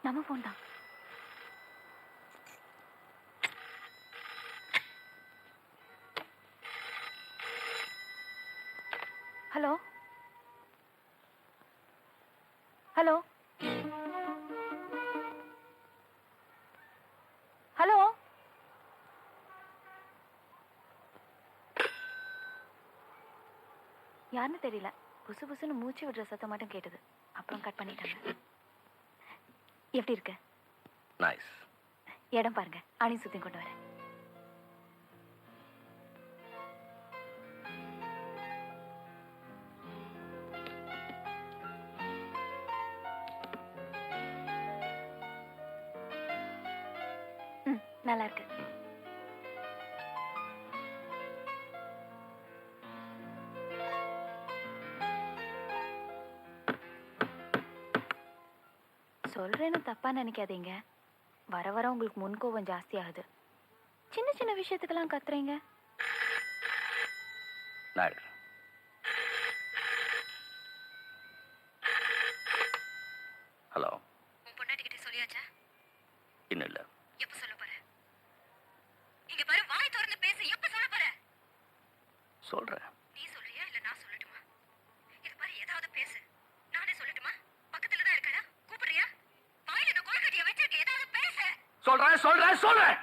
நம்ம போன் தான். Hello hello hello. யாருன்னு தெரியல. புசு புசுன்னு மூச்சு விடுற சத்தம் மட்டும் கேட்டது. அப்புறம் கட் பண்ணிட்டாங்க. எப்படி இருக்கு? நைஸ். இடம் பாருங்க. அணி சுத்தி கொண்டு வரேன். நல்லா இருக்கு. சொல்றேன்னு தப்பா நினைக்காதீங்க. வர வர உங்களுக்கு முன்கோபம் ஜாஸ்தி ஆகுது. சின்ன சின்ன விஷயத்துக்கெல்லாம் கத்துறீங்க. ஹலோ. உன் பொண்டாட்டி கிட்ட சொல்லியாச்சா? இன்னும் இல்ல. எப்ப சொல்ல போற? இங்க பாரு, வாய் திறந்து பேசு. எப்ப சொல்ல போற? சொல்றேன். நீ சொல்றியா இல்ல நான் சொல்லட்டுமா? இது பாரு, ஏதாவது பேசு. நானே சொல்லட்டுமா? பக்கத்துல தான் இருக்கடா. கூப்பிடுறியா? வாயில நான் கொழுக்கட்டிய வச்சிருக்கேன். ஏதாவது பேசு. சொல்றேன் சொல்றேன் சொல்றேன்.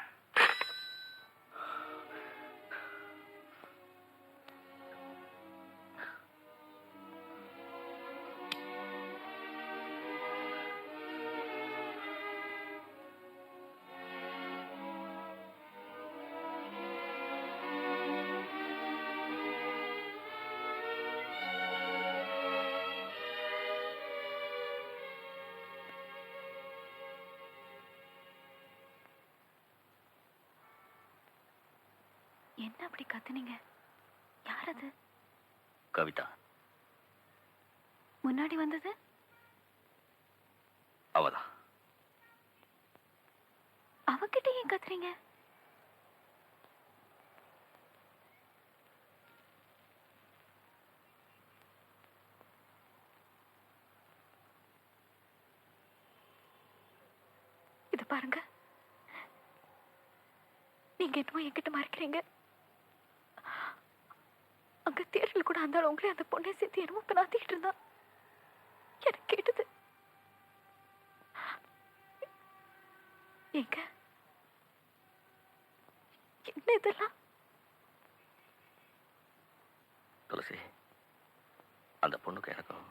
என்ன அப்படி கத்துனீங்க? யார் அது? கவிதா. முன்னாடி வந்தது அவதான். அவகிட்ட ஏன் கத்துறீங்க? இது பாருங்க, நீங்க என்னமோ என்கிட்ட மறைக்கிறீங்க. அங்க தேர்தல் கூட அந்த உங்களே அந்த பொண்ணை சேர்த்து என்னமோ பிராத்திட்டு இருந்தா. எனக்கு கேட்டது. எங்க என்ன இதெல்லாம்? துளசி, அந்த பொண்ணுக்கு எனக்கும்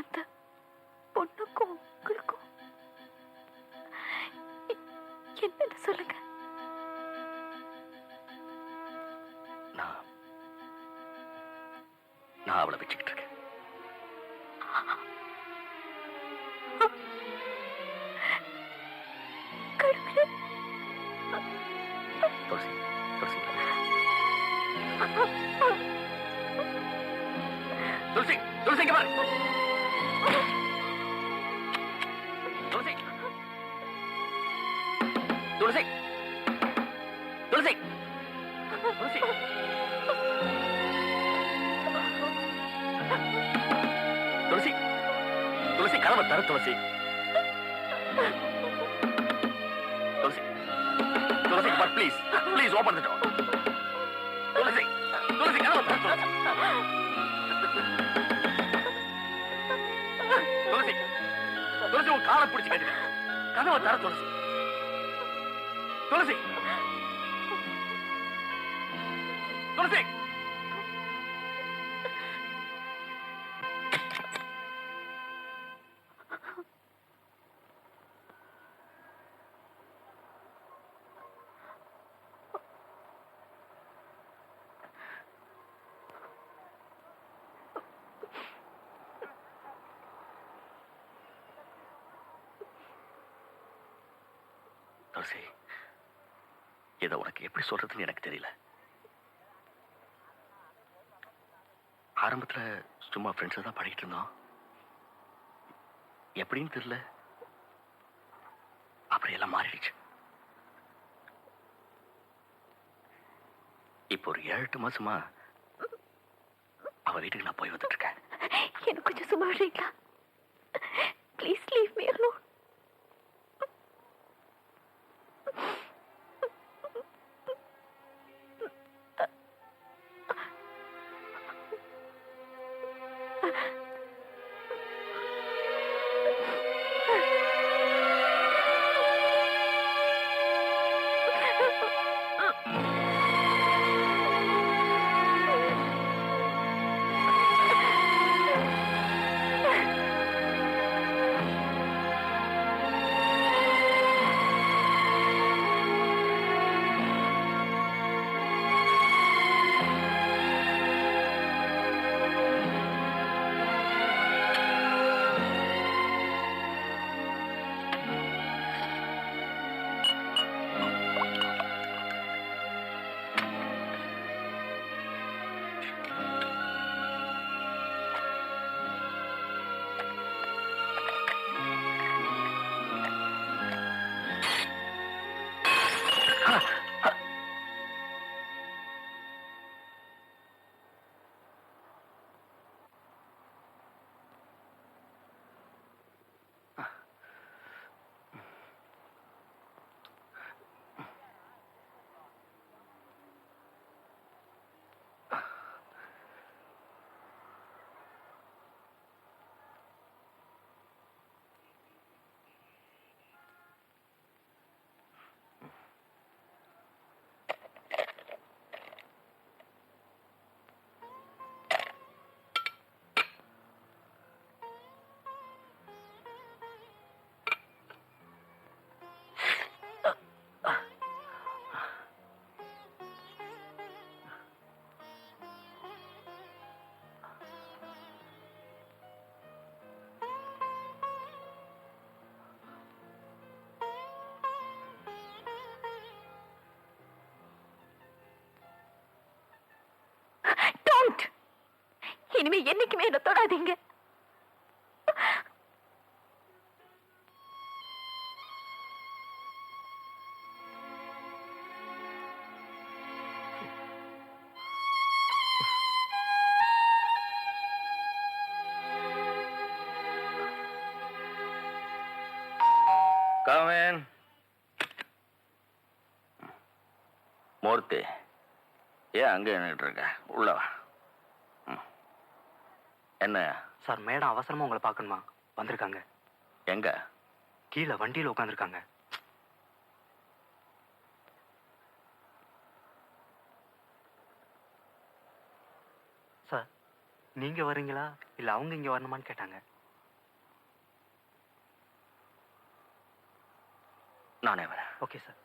அந்த பொண்ணுக்கும் உங்களுக்கும் என்னன்னு சொல்லுங்க. நான் அவளை வச்சுக்கிட்டு இருக்கேன். துளசி, துளசி, துளசி, துளசி, இங்க பாரு. துளசி, துளசி, துளசி, துளசி, துளசி, துளசி, கதவை தர Tulasi. Tulasi, Tulasi, but please, please open the door. Tulasi, Tulasi, கதவை தர துளசி. துளசி, துளசி, உன் காலை பிடிச்சு கேட்கிறேன். கதவை தர துளசி. துளசி, துளசி. துளசி, இதை உனக்கு எப்படி சொல்றதுன்னு எனக்கு தெரியல. ஆரம்பத்துல சும்மா ஃப்ரெண்ட்ஸை தான் பழகிட்டு இருந்தோம். எப்படின்னு தெரியல, அப்புறம் எல்லாம் மாறிடுச்சு. இப்போ ஒரு 7-8 மாசமா அவ வீட்டுக்கு நான் போய் வந்துட்டு இருக்கேன். எனக்கு கொஞ்சம் சும்மா விடுறீங்களா? Please leave me alone. Don't. இனிமே என்னைக்குமே என்ன தொடாதீங்க. Come in. மூர்த்தி, ஏன் அங்கே நின்றுட்டு இருக்க? உள்ள வா. என்ன சார், மேடம் அவசரமா உங்களை பார்க்கணுமா? வந்திருக்காங்க. எங்க? கீழே வண்டியில் உட்காந்துருக்காங்க. சார், நீங்க வர்றீங்களா இல்ல அவங்க இங்க வரணுமான்னு கேட்டாங்க. நானே வரேன். Okay sir.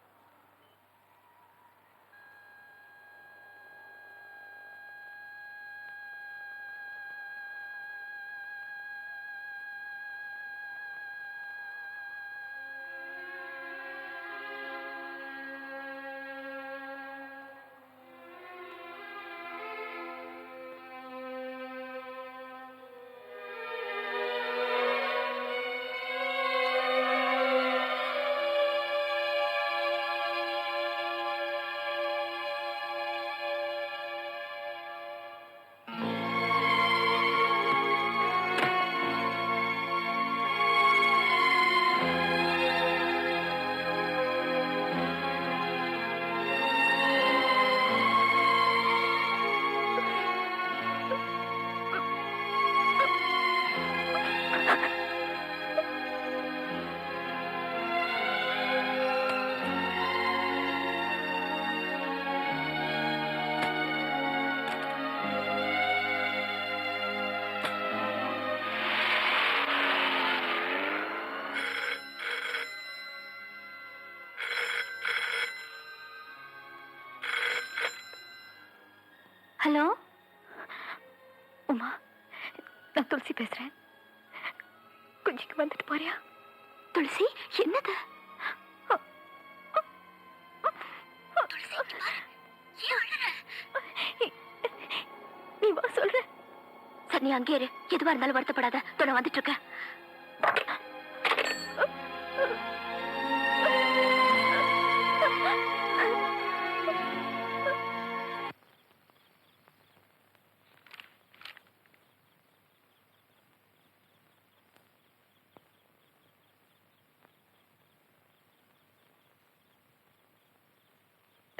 ஹலோ உமா, நான் துளசி பேசுறேன். கொஞ்சம் வந்துட்டு போறியா? துளசி, என்னது? நீ வா சொல்ற. சரி, நீ அங்கே இரு. எதுவா இருந்தாலும் வருத்தப்படாத. நான் வந்துட்டு இருக்கேன்.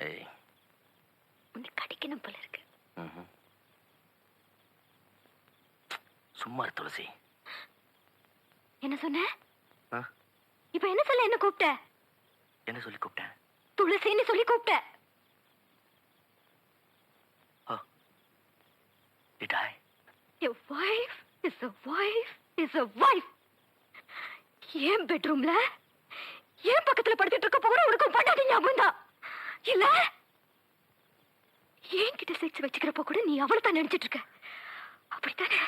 ஏய். உன்னை கடிக்கணும் போல இருக்கு. ம்ஹும். சும்மா இரு துளசி. என்ன சொன்ன? ஆ? இப்ப என்ன சொல்ல என்ன கூப்பிட்ட? என்ன சொல்லி கூப்பிட்டேன்? துளசின்னு சொல்லி கூப்பிட்ட. Did I? A wife is a wife is a wife. ஏன் பெட்ரூம்ல ஏன் பக்கத்துல படுத்துட்டு இருக்க போற உனக்கு பண்ணாத ஞாபகம் தான் இல்ல? ஏன் கிட்ட செக்ஸ் வச்சுக்கிறப்ப கூட நீ அவளை தான் நினைச்சிட்டு இருக்க, அப்படித்தானே?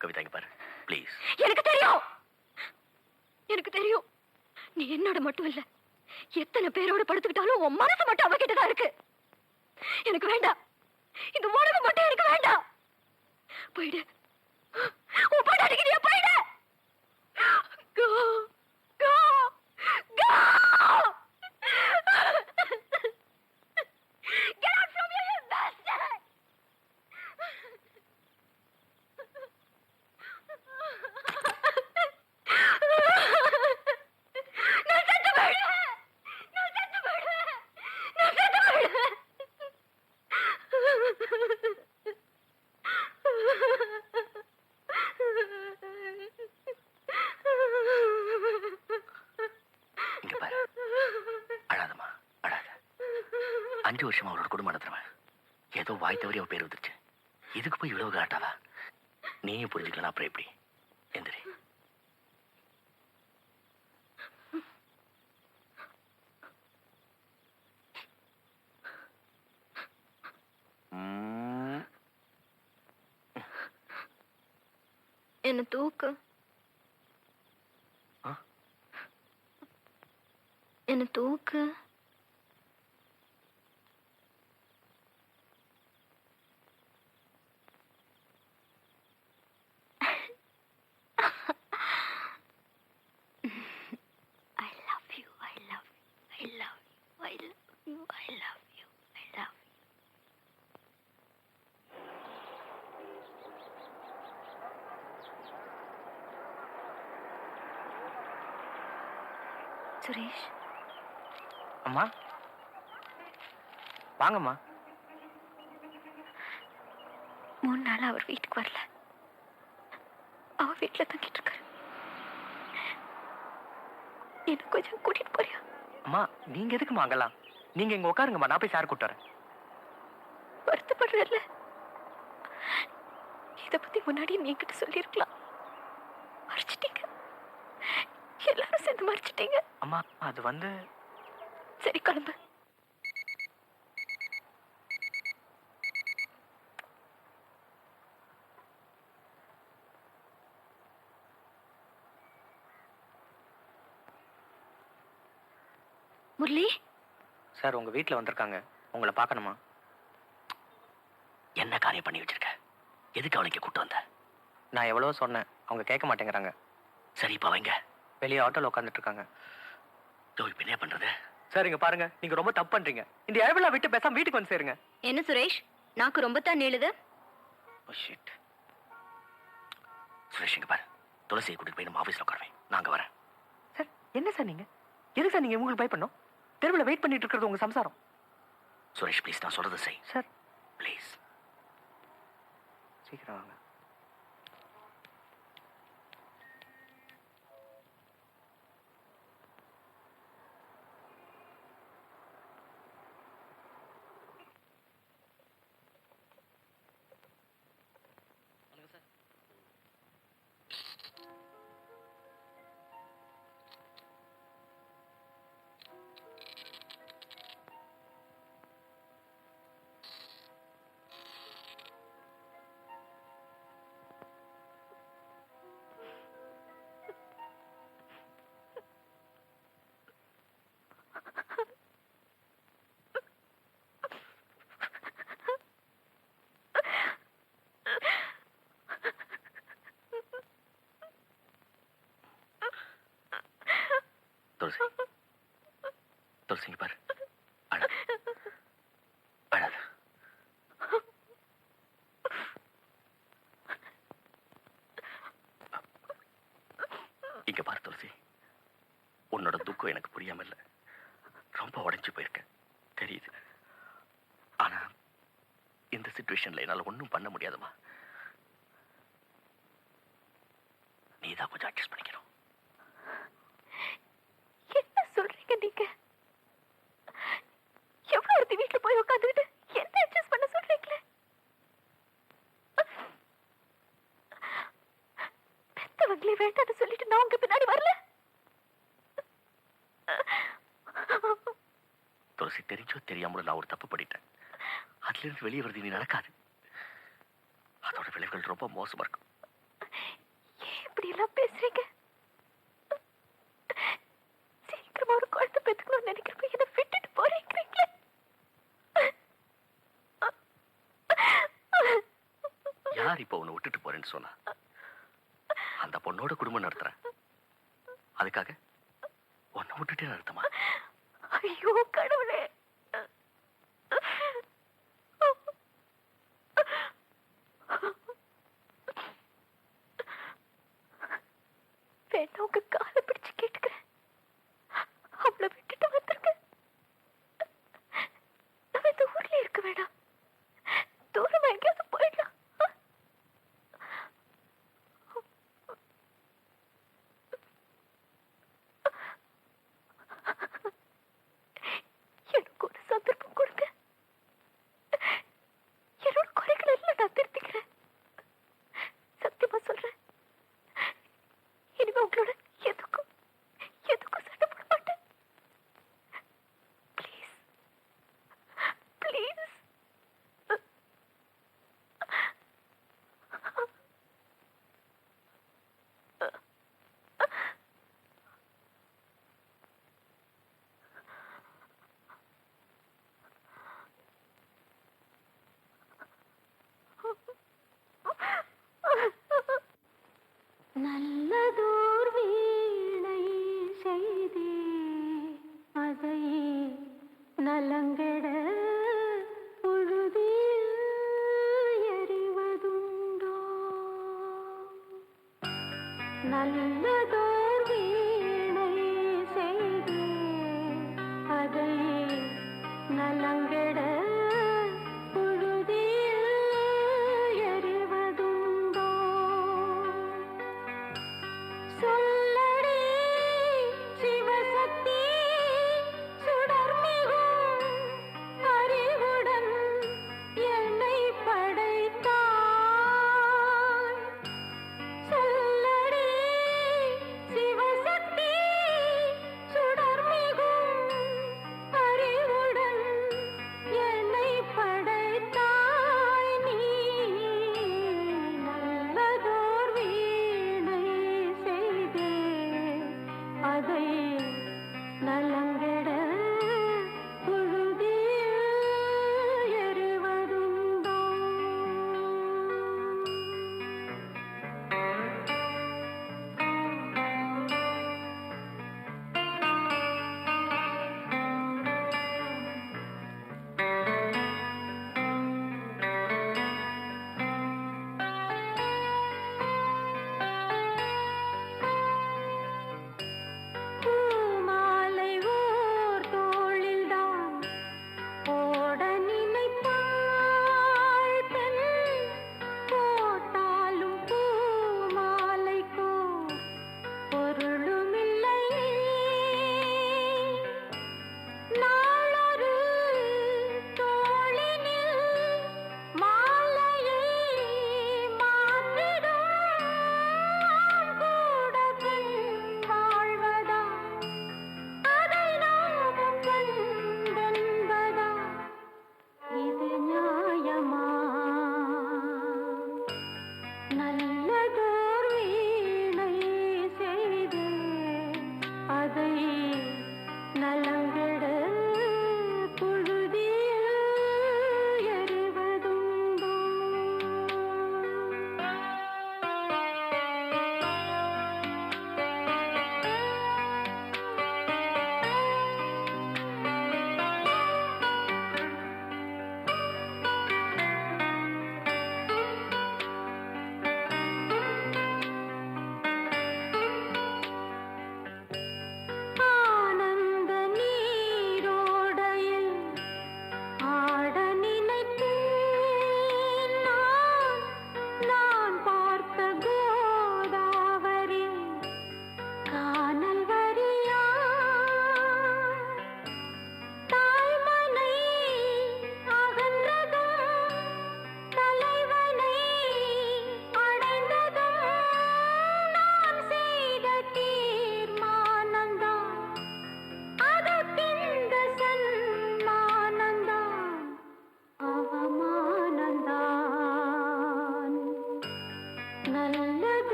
கவிதா இங்க பாரு ப்ளீஸ். எனக்கு தெரியும், எனக்கு தெரியும். நீ என்னோட மட்டும் இல்ல, எத்தனை பேரோட படுத்துக்கிட்டாலும் உன் மனசு மட்டும் அவகிட்ட தான் இருக்கு. எனக்கு வேண்டாம், இந்த உலகம் மட்டும் எனக்கு வேண்டாம். போயிடு, உன் பொண்டாட்டிக்கு நீ போயிடு. Go, go, go. Get out from here, you bastard. நான் செத்து போயிடுவேன், நான் செத்து போயிடுவேன், நான் செத்து போயிடுவேன். இங்க பாரு, அழாதம்மா அழாத. 5 வருஷமா அவரோட குடும்பம் நடத்துறவன் ஏதோ வாய் தவறி அவ பேர் வந்துருச்சு. இதுக்கு போய் இவ்வளவு காட்டாளா? நீயே புரிஞ்சுக்கலாம் அப்புறம் எப்படி? எந்திரி. என்ன தூக்கு, ஆ? என்ன தூக்கு. I love you, I love you, I love you, I love you, I love you, I love you. Suresh, அம்மா வாங்கம்மா. 3 நாள் அவர் வீட்டுக்கு வரல, அவர் வீட்டுல தங்கிட்டு இருக்காரு. என்ன கொஞ்சம் கூட்டிட்டு போறியா? அம்மா நீங்க எதுக்குமா அங்கெல்லாம்? நீங்க இங்க உட்காருங்கம்மா, நான் போய் சார் கூட்டு வரேன். வருத்தப்படுறல, இத பத்தி முன்னாடி நீங்கிட்ட சொல்லிருக்கலாம். மறைச்சிட்டீங்க, எல்லாரும் சேர்ந்து மறைச்சிட்டீங்க. அம்மா அது வந்து சரி கிளம்பு. முரளி, சார் உங்க வீட்டுல வந்திருக்காங்க, உங்களை பார்க்கணுமா? என்ன காரியம் பண்ணி வச்சிருக்க? எதுக்கு அவளைக்கு கூட்டு வந்த? நான் எவ்வளவோ சொன்னேன், அவங்க கேட்க மாட்டேங்கிறாங்க. சரி இப்ப அவங்க வெளியே ஆட்டோல உட்காந்துட்டு இருக்காங்க. இப்ப என்ன பண்றது? சார் இங்க பாருங்க, நீங்க ரொம்ப தப்பு பண்றீங்க. இந்த இழவெல்லாம் விட்டு பேசாம வீட்டுக்கு வந்து சேருங்க. என்ன சுரேஷ், நாக்கு ரொம்ப தான் நீளுது. Oh, shit. சுரேஷ் இங்க பாரு, துளசியை கூட்டிட்டு போய் நம்ம ஆபீஸ்ல உட்காருவேன். நாங்க வரேன். சார் என்ன சார் நீங்க, எதுக்கு சார் நீங்க உங்களுக்கு பயப்படணும்? தெருவில் வெயிட் பண்ணிட்டு இருக்கிறது உங்க சம்சாரம். சுரேஷ் ப்ளீஸ், நான் சொல்றது செய். Sir please. சீக்கிரம் வாங்க. துளசி, துளசி இங்க பாரு, அழாத அழாத. இங்க பாரு துளசி, உன்னோட துக்கம் எனக்கு புரியாம இல்ல, ரொம்ப உடைஞ்சு போயிருக்க தெரியுது. சுச்சுவேஷன்ல என்னால ஒண்ணும் பண்ண முடியாதுமா. நீதான் கொஞ்சம் அட்ஜஸ்ட் பண்ணிக்கணும். என்ன சொல்றீங்க நீங்க? எவ்வளவு ஒருத்தி வீட்டுல போய் உட்காந்துக்கிட்டு என்ன அட்ஜஸ்ட் பண்ண சொல்றீங்களே? பெத்தவங்களே வேண்டாம்னு சொல்லிட்டு நான் உங்க பின்னாடி வரல. துளசி, தெரிஞ்சோ தெரியாமலோ நான் ஒரு தப்பு பண்ணிட்டேன். அதுல இருந்து வெளியே வருது நீ நடக்காது. அதோட விளைவுகள் ரொம்ப மோசமா இருக்கும். ஏன் இப்படி எல்லாம் பேசுறீங்க? சீக்கிரமா ஒரு குழந்தை பெத்துக்கணும்னு நினைக்கிறப்ப என்ன விட்டுட்டு போறீங்களே? யார் இப்ப உன்னை விட்டுட்டு போறேன்னு சொன்னா? அந்த பொண்ணோட குடும்பம் நடத்துறேன். அதுக்காக உன்னை விட்டுட்டே நடத்தமா? ஐயோ கடவுளே! வேணா உங்க காலை பிடிச்சு கேட்டுக்கிறேன். அவளை விட்டுட்டு வந்துருங்க. நம்ம இந்த ஊர்ல இருக்க வேண்டாம். தூரமா எங்கேயாவது போயிடலாம். எனக்கு ஒரு சந்தர்ப்பம் கொடுங்க. என்னோட குறைகள் எல்லாம் நான் திருத்திக்கிறேன். சத்தியமா சொல்றேன். இனிமே உங்களோட எதுக்கும் சண்டை போட மாட்டேன். Please please. நல்லதோர் வீணை செய்தே அதை நலங்கெட பொழுதில் எறிவதுண்டோ? நல்லதோர் வீணை செய்தே அதை நலங்கெட பொழுதில் எறிவதுண்டோ? சொல்லடி சிவசக்தி சுடர்மிகும் அறிவுடன் என்னை படைத்தாய். சொல்லடி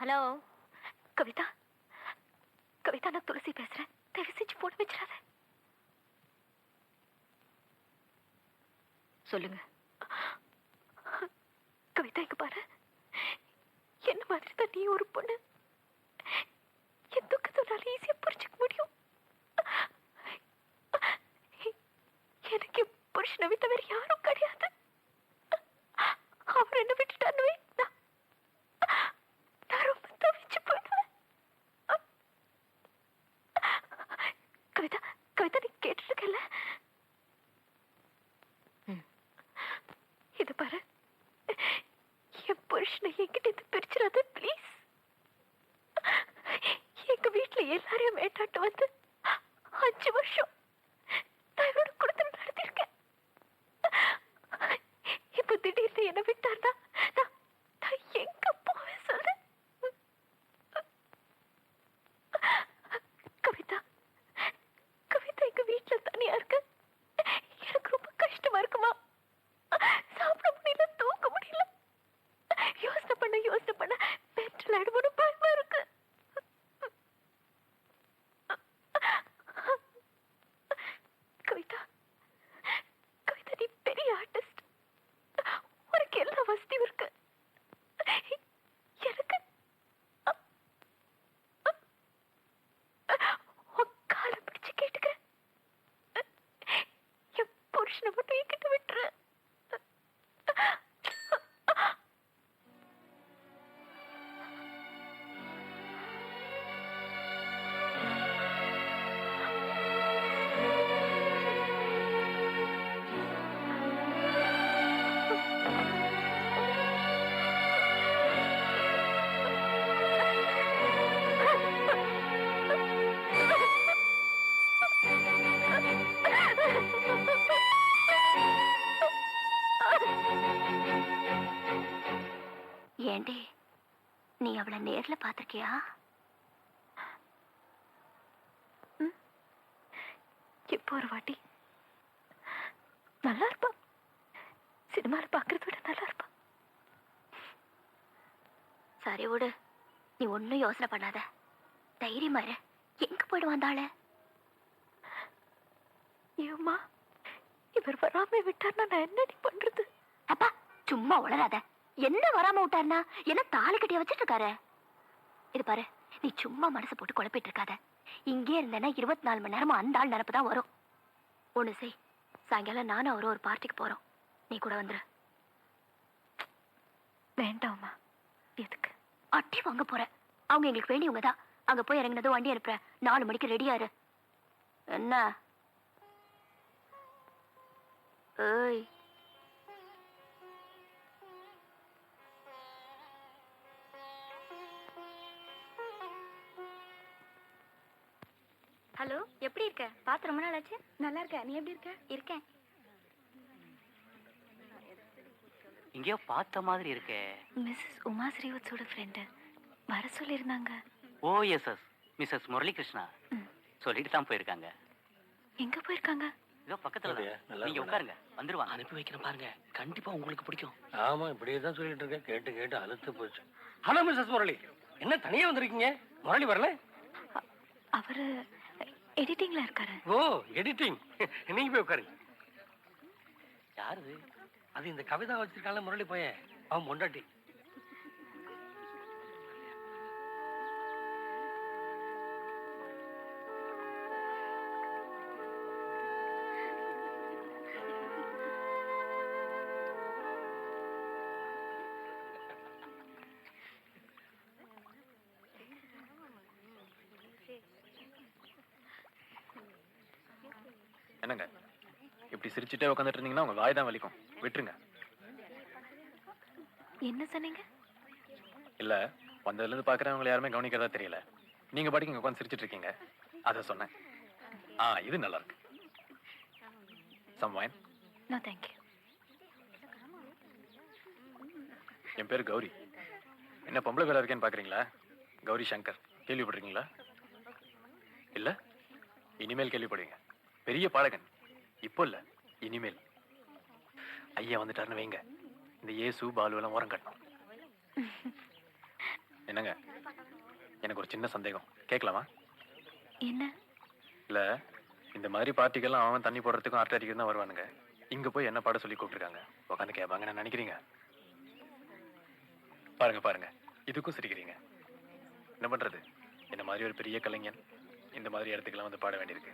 ஹலோ கவிதா, கவிதா நான் துளசி பேசுறேன். தயவு செஞ்சு போட்டு வச்சிடாத. சொல்லுங்க கவிதா, இங்க பாரு, என்ன மாதிரி தான் நீ ஒரு பொண்ணு. என் துக்கத்தினால ஈஸியா புரிஞ்சுக்க முடியும். எனக்கு புருஷனை விட்ட வேற யாரும் கிடையாது. அவர் என்ன விட்டுட்டாருன்னு நான் ரொம்ப தவிச்சு போயிடுவேன். கவிதா, கவிதா நீ கேட்டு இருக்கல? இது பாரு, என் புருஷனை என்கிட்ட இருந்து பிரிச்சிடாத ப்ளீஸ். எங்க வீட்டுல எல்லாரையும் வேட்டாட்டு வந்து 5 வருஷம் தன்னோட குடுத்தம் நடத்திருக்கேன். இப்ப திடீர்னு என்ன விட்டார்னா நான் எங்க போவேன் சொல்லு? கவிதா, கவிதா எங்க வீட்டுல தனியா இருக்கு. எனக்கு ரொம்ப கஷ்டமா இருக்குமா. சாப்பிட முடியல, தூக்க முடியல. யோசனை பண்ண பெட்ரோல் அடிபட பயமா இருக்கு. கவிதா, கவிதா நீ பெரிய ஆர்டிஸ்ட். உனக்கு எல்லா வசதியும் இருக்கு. எனக்கு உன் காலை பிடிச்சு கேட்டுக்க. என் புருஷனை மட்டும் என்கிட்ட விட்டுரு. ஏண்டி, நீ அவளை நேர்ல பாத்திருக்கியா? இப்போ ஒரு வாட்டி நல்லா இருப்பா. சினிமாவில் பார்க்கறத விட நல்லா இருப்பா. சரி விடு, நீ ஒன்னும் யோசனை பண்ணாத. தைரியமா இரு. எங்க போயிடு வந்தாளு? ஏம்மா, இவர் வராம விட்டார்னா நான் என்னடி பண்றது? அப்பா சும்மா உளராத. என்ன வராம விட்டார்னா என்ன தாலி கட்டிய வச்சிட்டு இருக்காரு? இது பாரு, நீ சும்மா மனசை போட்டு குழப்பிட்டு இருக்காத. இங்கே இருந்தேன்னா 24 மணி நேரமும் அந்த ஆள் நினப்பு தான் வரும். ஒண்ணு செய், சாயங்காலம் நானும் அவரும் ஒரு பார்ட்டிக்கு போறோம். நீ கூட வந்துரு. வேண்டாமா? எதுக்கு? அட்டி வாங்க போற. அவங்க எங்களுக்கு வேண்டியவங்க தான். அங்க போய் இறங்கினதும் வண்டி அனுப்புற. 4 மணிக்கு ரெடியா இரு. என்ன? ஏய், ஹலோ, எப்படி இருக்க? பார்த்து ரொம்ப நாள் ஆச்சு. நல்லா இருக்க. நீ எப்படி இருக்க? இருக்கேன். எங்கேயோ பார்த்த மாதிரி இருக்கே. மிஸ்ஸஸ் உமா ஸ்ரீவத்ஸோட ஃப்ரெண்டு வர சொல்லியிருந்தாங்க. ஓ எஸ் எஸ், மிஸ்ஸஸ் முரளிகிருஷ்ணா சொல்லிட்டு தான் போயிருக்காங்க. எங்க போயிருக்காங்க? இதோ பக்கத்துல தான். நீங்க உட்காருங்க, வந்துருவாங்க. அனுப்பி வைக்கிறேன் பாருங்க, கண்டிப்பா உங்களுக்கு பிடிக்கும். ஆமா, இப்படியே தான் சொல்லிட்டு இருக்கேன். கேட்டு கேட்டு அழுத்து போச்சு. ஹலோ மிஸ்ஸஸ் முரளி, என்ன தனியா வந்திருக்கீங்க? முரளி வரல? அவரு எடிட்டிங்ல இருக்காரு. ஓ எடிட்டிங். நீங்க போய் உட்காருங்க. யாரு அது இந்த கவிதா வச்சிருக்கால முரளி பையன், அவன் பொண்டாட்டி. என்னங்க இப்படி சிரிச்சுட்டே உட்காந்துட்டு இருந்தீங்கன்னா உங்க வாய் தான் வலிக்கும். விட்டுருங்க. என்ன சொன்னீங்க? இல்ல, வந்ததுல இருந்து பாக்குறவங்க யாருமே கவனிக்கிறதா தெரியல. நீங்க பாட்டுக்கு இங்க உட்காந்து சிரிச்சிட்டு இருக்கீங்க, அத சொன்னேன். இது நல்லா இருக்கு. Some wine? No thank you. என் பேரு கௌரி. என்ன பொம்பளை பேரா இருக்கேன்னு பாக்குறீங்களா? கௌரி சங்கர். கேள்விப்படுறீங்களா? இல்ல, இனிமேல் கேள்விப்படுவீங்க. பெரிய பாடகன். இப்போ இல்ல, இனிமேல். ஐயா வந்துட்டாருன்னு வைங்க, இந்த ஏசு பாலு எல்லாம் ஓரம் கட்டணும். என்னங்க, எனக்கு ஒரு சின்ன சந்தேகம், கேட்கலாமா? என்ன? இல்ல, இந்த மாதிரி பார்ட்டிக்கெல்லாம் அவன் தண்ணி போடுறதுக்கும் ஆர்ட் அடிக்கிறது தான் வருவானுங்க. இங்க போய் என்ன பாட சொல்லி கூப்பிட்டுருக்காங்க, உட்காந்து கேட்பாங்க நான் நினைக்கிறீங்க? பாருங்க பாருங்க, இதுக்கும் சிரிக்கிறீங்க. என்ன பண்றது, இந்த மாதிரி ஒரு பெரிய கலைஞன் இந்த மாதிரி இடத்துக்கெல்லாம் வந்து பாட வேண்டியிருக்கு.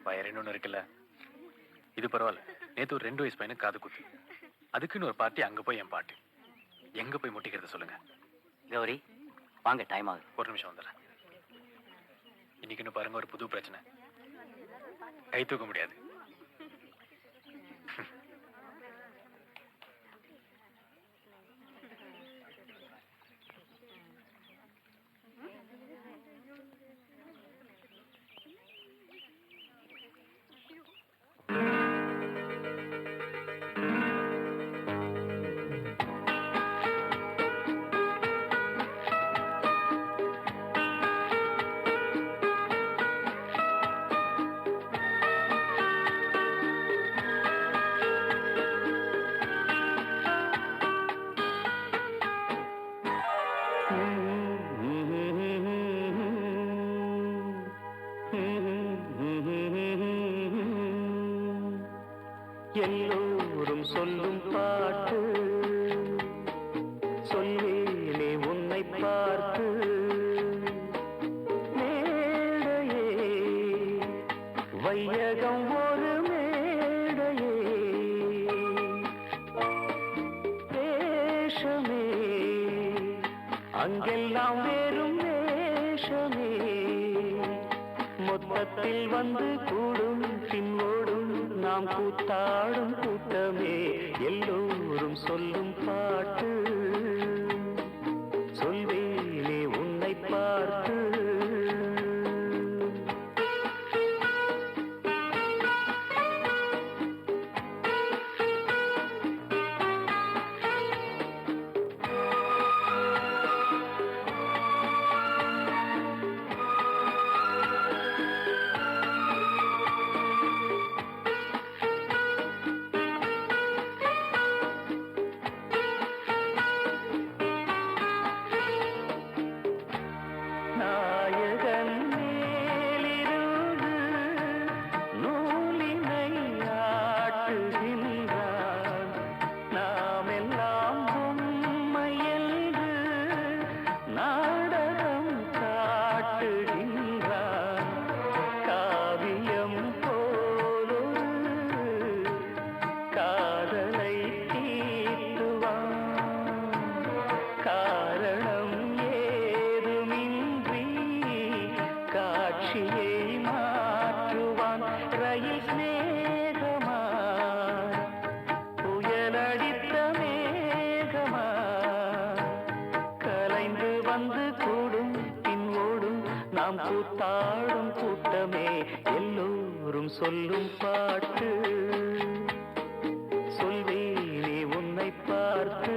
வயரின்னு ஒன்று இருக்குல்ல, இது பரவாயில்ல. நேற்று ஒரு 2 வயசு பையனுக்கு காது குத்து, அதுக்குன்னு ஒரு பார்ட்டி, அங்க போய் என் பாட்டு. எங்க போய் முட்டிக்கிறது சொல்லுங்க? கௌரி, வாங்க, டைம் ஆகுது. ஒரு நிமிஷம் வந்துடுறேன். இன்னைக்குன்னு பாருங்க ஒரு புது பிரச்சனை, கை தூக்க முடியாது. எல்லோரும் சொல்லும் பாட்டு சொல்வேனே உன்னை பார்த்து. மேடையே வையகம் ஒரு மேடையே, வேஷமே அங்கெல்லாம் வேறும் வேஷமே. மொத்தத்தில் வந்து கூடும் பின்னோடும் நாம் கூத்தாடும் கூட்டமே. எல்லோரும் சொல்லும் பாட்டு சொல்வேனே உன்னை பார்த்து. நாயகன் மேலிருந்து நூலினை ஆட்டுகின்றான். நாம் எல்லாம் பொம்மை என்று நாடகம் காட்டுகின்றான். காவியம் போலொரு காதலை தீட்டுவான். காரணம் ஏதுமின்றி காட்சியை மாற்றுவான். ரயில் சிநேகமாய் புயலடித்த மேகமாய் கலைந்து வந்து கூடும் பின்னோடும் நாம் கூத்தாடும் கூட்டமே. எல்லோரும் சொல்லும் பாட்டு சொல்வேனே உன்னை பார்த்து.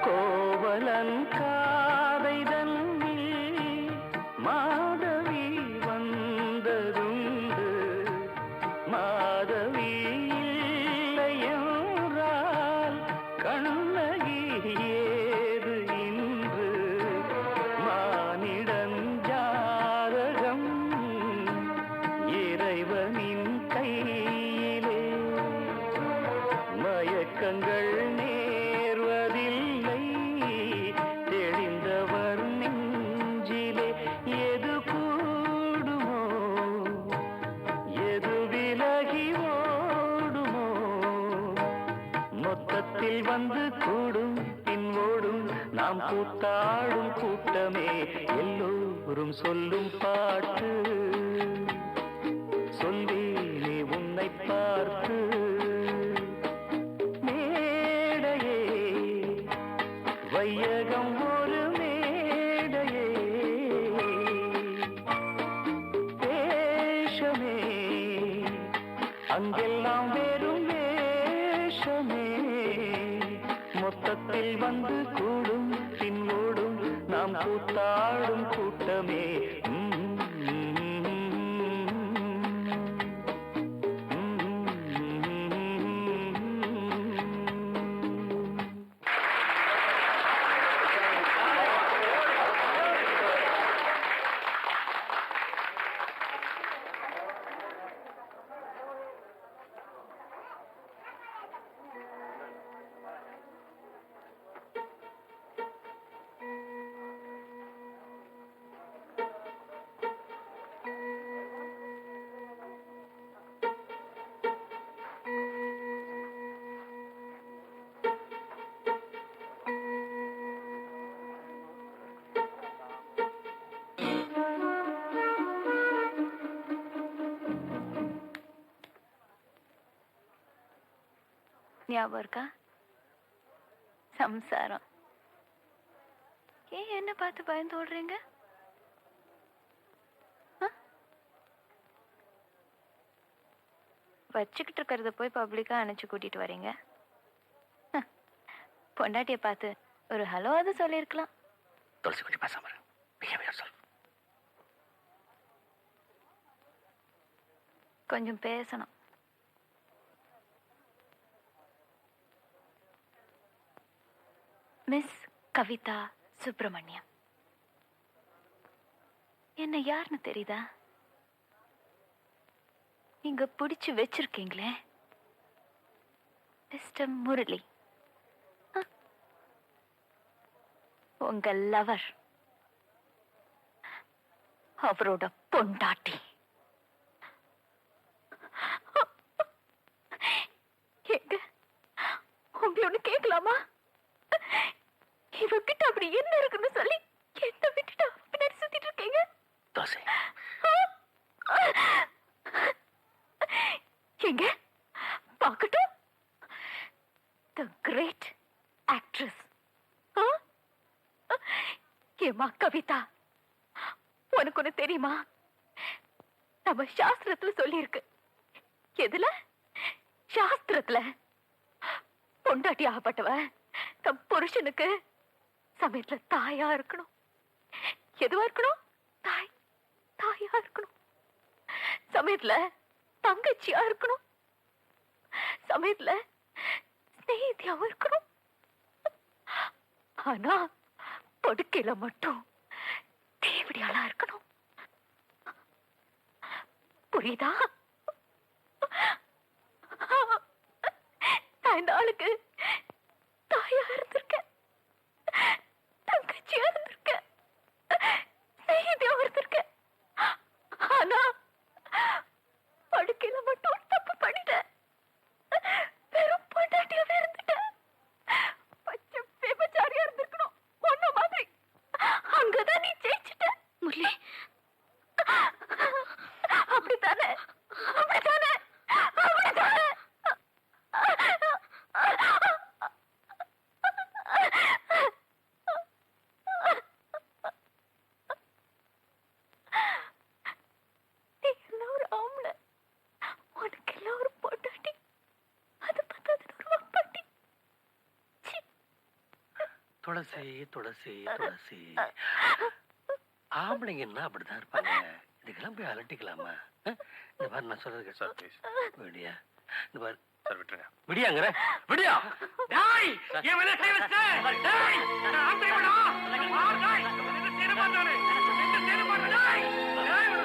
கோவலன் காதை தன்னில் மாதவி வந்ததுண்டு. மாதவி இல்லை என்றால் கண்ணகி ஏது இன்று. மானிடன் ஜாதகம் இறைவனின் கையிலே, மயக்கங்கள் நேர்வதில்லை தெளிந்தவர் நெஞ்சிலே. எது கூடுமோ எது விலகி ஓடுமோ, மொத்தத்தில் வந்து கூடும் பின்னோடும் நாம் கூத்தாடும் கூட்டமே. எல்லோரும் சொல்லும் பாட்டு சொல்வேனே உன்னை பார்த்து. மேடையே வேஷமே அங்கெல்லாம் வெறும் வேஷமே மொத்தத்தில் வந்து கூடும் பின்னோடும் நாம் கூத்தாடும் கூட்டமே ஞாபகம் இருக்கா? சம்சாரம். ஏன் என்ன பார்த்து பயந்து ஓடுறீங்க? வச்சுக்கிட்டு இருக்கிறத போய் பப்ளிக்கா அணைச்சு கூட்டிட்டு வரீங்க. பொண்டாட்டிய பார்த்து ஒரு ஹலோ அது சொல்லியிருக்கலாம். துளசி கொஞ்சம் பேசாம இரு. Behave yourself. கொஞ்சம் பேசணும். மிஸ் கவிதா சுப்பிரமணியம். என்ன யாருன்னு தெரியுதா? நீங்க பிடிச்சு வச்சிருக்கீங்களே மிஸ்டர் முரளி, உங்க லவர், அவரோட பொண்டாட்டி. எங்க உங்களை ஒண்ணு கேட்கலாமா? இவகிட்ட அப்படி என்ன இருக்குன்னு சொல்லி என்ன விட்டுட்டு பின்னாடி சுத்திட்டு இருக்கீங்க? துளசி எங்க பார்க்கட்டும். The great actress. ஏமா கவிதா, உனக்கு ஒண்ணு தெரியுமா? நம்ம சாஸ்திரத்துல சொல்லி இருக்கு. எதுல? சாஸ்திரத்துல. பொண்டாட்டி ஆகப்பட்டவ தம் புருஷனுக்கு சமயத்துல தாயா இருக்கணும். எதுவா இருக்கணும்? தாயா இருக்கணும். சமயத்துல தங்கச்சியா இருக்கணும். சமயத்துல ஸ்நேகிதியாவும் இருக்கணும். ஆனா படுக்கையில மட்டும் தேவடியாளா இருக்கணும். புரியுதா? நான் இந்த ஆளுக்கு தாயா இருந்திருக்கேன், தங்கச்சியா இருந்திருக்கேன், ஸ்நேகிதியா இருந்திருக்கேன். ஆனா படுக்கையில மட்டும் தப்பு பண்ணிட்டேன். வெறும் பொண்டாட்டியாவே இருந்துட்டேன். பச்சை விபச்சாரியா இருந்திருக்கணும் ஒன்ன மாதிரி. அங்கதான் நீ ஜெயிச்சுட்ட முரளி. அப்படித்தானே? அப்படித்தானே? அப்படித்தானே? நீ எல்லாம் ஒரு ஆம்பளை, உனக்கு எல்லாம் ஒரு பொண்டாட்டி, அது பத்தாதுன்னு ஒரு வப்பாட்டி. சீ. துளசி துளசி துளசி. ஆம்பளைங்கன்னா அப்படிதான் இருப்பாங்க. இதுக்கெல்லாம் போய் அலட்டிக்கலாமா? இந்த மாதிரி நான் சொல்றது சார் ப்ளீஸ் விடியா? இந்த மாதிரி சார் விட்டுருங்க. விடியாங்கிற விடியா? டேய் என் மேல கை வச்ச. டேய் நான் ஆத்திரப்படா. டேய் என்ன செய்ய மாட்டானே? என்ன செய்ய மாட்டானே? டேய்